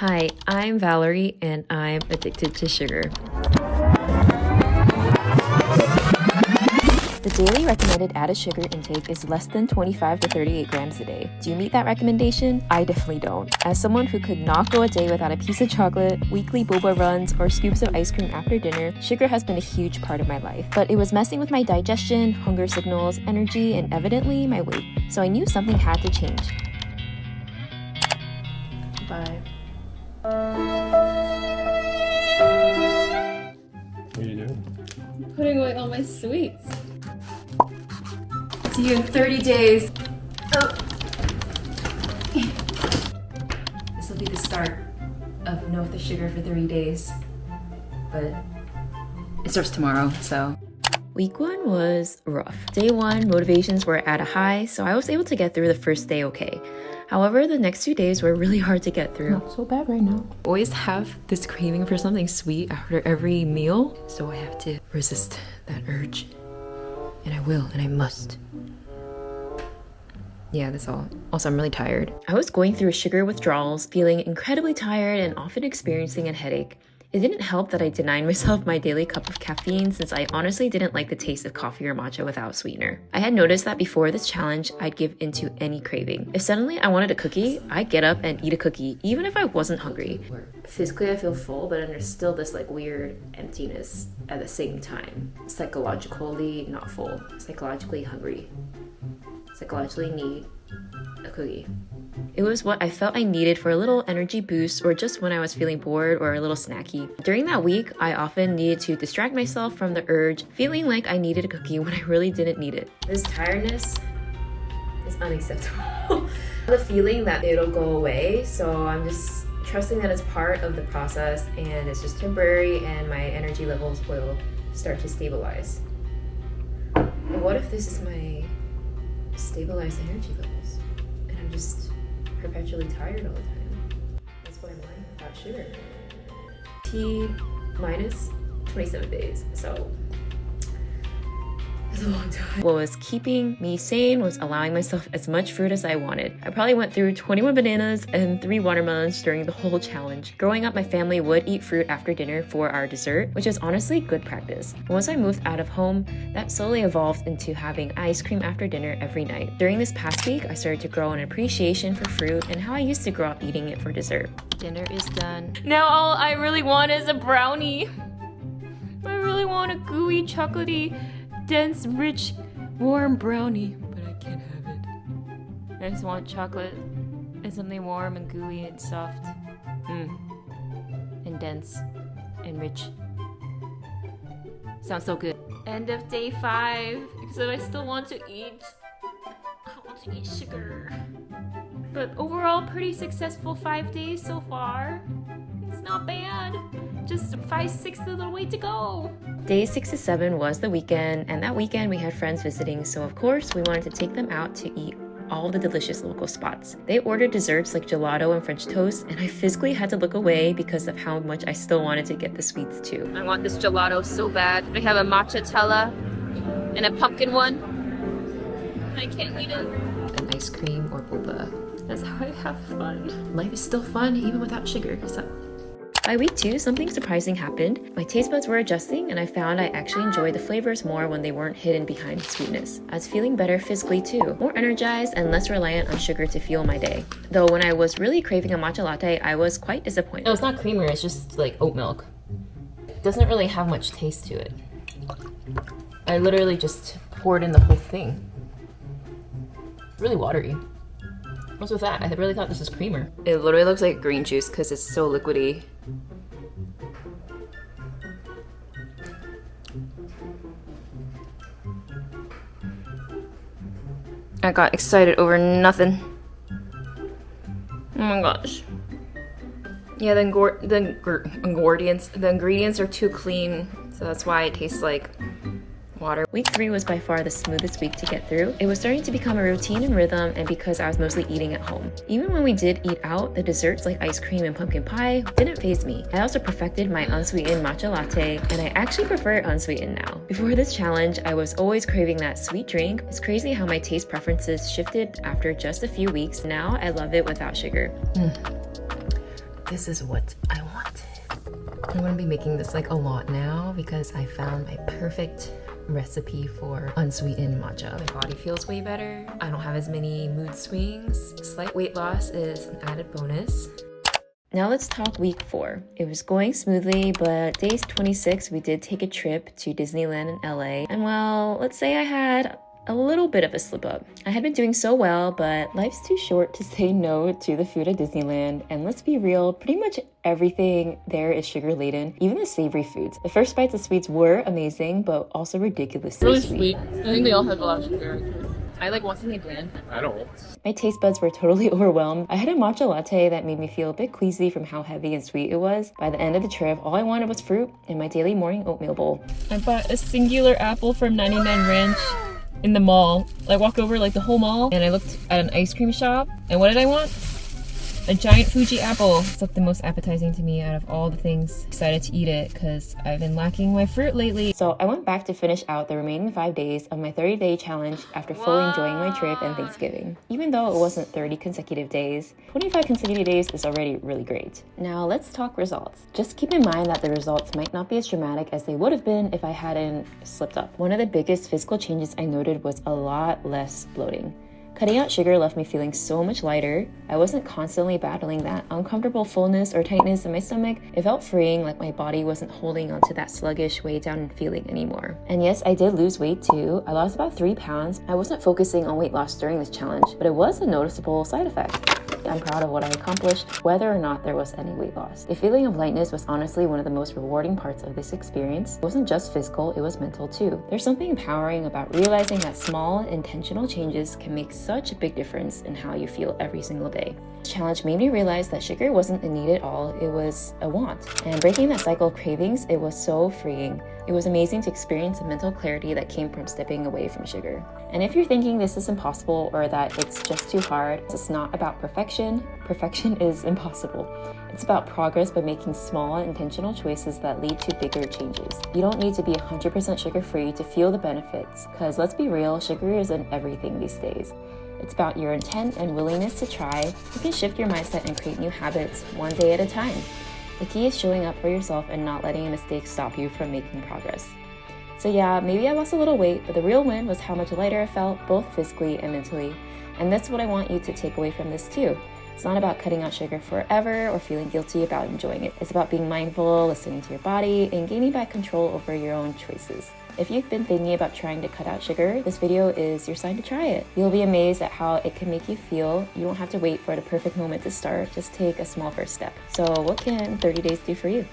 Hi, I'm Valerie and I'm addicted to sugar. The daily recommended added sugar intake is less than 25 to 38 grams a day. Do you meet that recommendation? I definitely don't. As someone who could not go a day without a piece of chocolate, weekly boba runs, or scoops of ice cream after dinner, sugar has been a huge part of my life. But it was messing with my digestion, hunger signals, energy, and evidently my weight. So I knew something had to change. Bye. What are you doing? Putting away all my sweets. See you in 30 days. Oh. This will be the start of no the sugar for 30 days. But it starts tomorrow, so. Week 1 was rough. Day 1, motivations were at a high, so I was able to get through the first day okay. However, the next 2 days were really hard to get through. Not so bad right now. Always have this craving for something sweet after every meal, so I have to resist that urge. And I will, and I must. Yeah, that's all. Also, I'm really tired. I was going through sugar withdrawals, feeling incredibly tired and often experiencing a headache. It didn't help that I denied myself my daily cup of caffeine since I honestly didn't like the taste of coffee or matcha without sweetener. I had noticed that before this challenge, I'd give into any craving. If suddenly I wanted a cookie, I'd get up and eat a cookie, even if I wasn't hungry. Physically, I feel full, but there's still this weird emptiness at the same time. Psychologically not full, psychologically hungry. Psychologically need a cookie. It was what I felt I needed for a little energy boost or just when I was feeling bored or a little snacky. During that week, I often needed to distract myself from the urge, feeling like I needed a cookie when I really didn't need it. This tiredness is unacceptable. The feeling that it'll go away, so I'm just trusting that it's part of the process and it's just temporary and my energy levels will start to stabilize. And what if this is my stabilized energy levels and I'm just perpetually tired all the time? That's what I'm like without sugar. T minus 27 days, so that's a long time. What was keeping me sane was allowing myself as much fruit as I wanted. I probably went through 21 bananas and 3 watermelons during the whole challenge. Growing up, my family would eat fruit after dinner for our dessert, which is honestly good practice. Once I moved out of home, that slowly evolved into having ice cream after dinner every night. During this past week, I started to grow an appreciation for fruit and how I used to grow up eating it for dessert. Dinner is done. Now all I really want is a brownie. I really want a gooey, chocolatey, dense, rich, warm brownie, but I can't have it. I just want chocolate and something warm and gooey and soft. And dense and rich. Sounds so good. End of day 5, except I still want to eat. I want to eat sugar. But overall, pretty successful 5 days so far. It's not bad. Just 5/6 of the way to go. Day 6 to 7 was the weekend, and that weekend we had friends visiting, so of course we wanted to take them out to eat all the delicious local spots. They ordered desserts like gelato and French toast, and I physically had to look away because of how much I still wanted to get the sweets too. I want this gelato so bad. I have a matcha and a pumpkin one. I can't eat it. An ice cream or boba. That's how I have fun. Life is still fun even without sugar. So by week 2, something surprising happened. My taste buds were adjusting and I found I actually enjoyed the flavors more when they weren't hidden behind sweetness. I was feeling better physically too, more energized and less reliant on sugar to fuel my day. Though when I was really craving a matcha latte, I was quite disappointed. No, it's not creamer, it's just like oat milk. It doesn't really have much taste to it. I literally just poured in the whole thing. It's really watery. What's with that? I really thought this was creamer. It literally looks like green juice because it's so liquidy. I got excited over nothing. Oh my gosh. Yeah, the ingredients are too clean, so that's why it tastes like water. Week 3 was by far the smoothest week to get through. It was starting to become a routine and rhythm, and because I was mostly eating at home. Even when we did eat out, the desserts like ice cream and pumpkin pie didn't faze me. I also perfected my unsweetened matcha latte, and I actually prefer it unsweetened now. Before this challenge, I was always craving that sweet drink. It's crazy how my taste preferences shifted after just a few weeks. Now I love it without sugar. This is what I wanted. I'm gonna be making this like a lot now because I found my perfect recipe for unsweetened matcha. My body feels way better. I don't have as many mood swings. Slight weight loss is an added bonus. Now let's talk week 4. It was going smoothly, but days 26, we did take a trip to Disneyland in LA. And well, let's say I had a little bit of a slip up. I had been doing so well, but life's too short to say no to the food at Disneyland. And let's be real, pretty much everything there is sugar laden, even the savory foods. The first bites of sweets were amazing, but also ridiculously Really sweet. I think they all have a lot of sugar. I like want something bland. I don't. My taste buds were totally overwhelmed. I had a matcha latte that made me feel a bit queasy from how heavy and sweet it was. By the end of the trip, all I wanted was fruit and my daily morning oatmeal bowl. I bought a singular apple from 99 Ranch in the mall. I walked over like the whole mall and I looked at an ice cream shop. And what did I want? A giant Fuji apple. It's like the most appetizing to me out of all the things. Excited to eat it because I've been lacking my fruit lately. So I went back to finish out the remaining 5 days of my 30-day challenge after fully enjoying my trip and Thanksgiving. Even though it wasn't 30 consecutive days, 25 consecutive days is already really great. Now let's talk results. Just keep in mind that the results might not be as dramatic as they would have been if I hadn't slipped up. One of the biggest physical changes I noted was a lot less bloating. Cutting out sugar left me feeling so much lighter. I wasn't constantly battling that uncomfortable fullness or tightness in my stomach. It felt freeing, like my body wasn't holding onto that sluggish, weighed down feeling anymore. And yes, I did lose weight too. I lost about 3 pounds. I wasn't focusing on weight loss during this challenge, but it was a noticeable side effect. I'm proud of what I accomplished, whether or not there was any weight loss. The feeling of lightness was honestly one of the most rewarding parts of this experience. It wasn't just physical, it was mental too. There's something empowering about realizing that small, intentional changes can make such a big difference in how you feel every single day. This challenge made me realize that sugar wasn't a need at all, it was a want. And breaking that cycle of cravings, it was so freeing. It was amazing to experience the mental clarity that came from stepping away from sugar. And if you're thinking this is impossible or that it's just too hard, it's not about perfection. Perfection is impossible. It's about progress by making small, intentional choices that lead to bigger changes. You don't need to be 100% sugar-free to feel the benefits, because let's be real, sugar isn't everything these days. It's about your intent and willingness to try. You can shift your mindset and create new habits one day at a time. The key is showing up for yourself and not letting a mistake stop you from making progress. So yeah, maybe I lost a little weight, but the real win was how much lighter I felt, both physically and mentally. And that's what I want you to take away from this too. It's not about cutting out sugar forever or feeling guilty about enjoying it. It's about being mindful, listening to your body, and gaining back control over your own choices. If you've been thinking about trying to cut out sugar, this video is your sign to try it. You'll be amazed at how it can make you feel. You don't have to wait for the perfect moment to start. Just take a small first step. So what can 30 days do for you?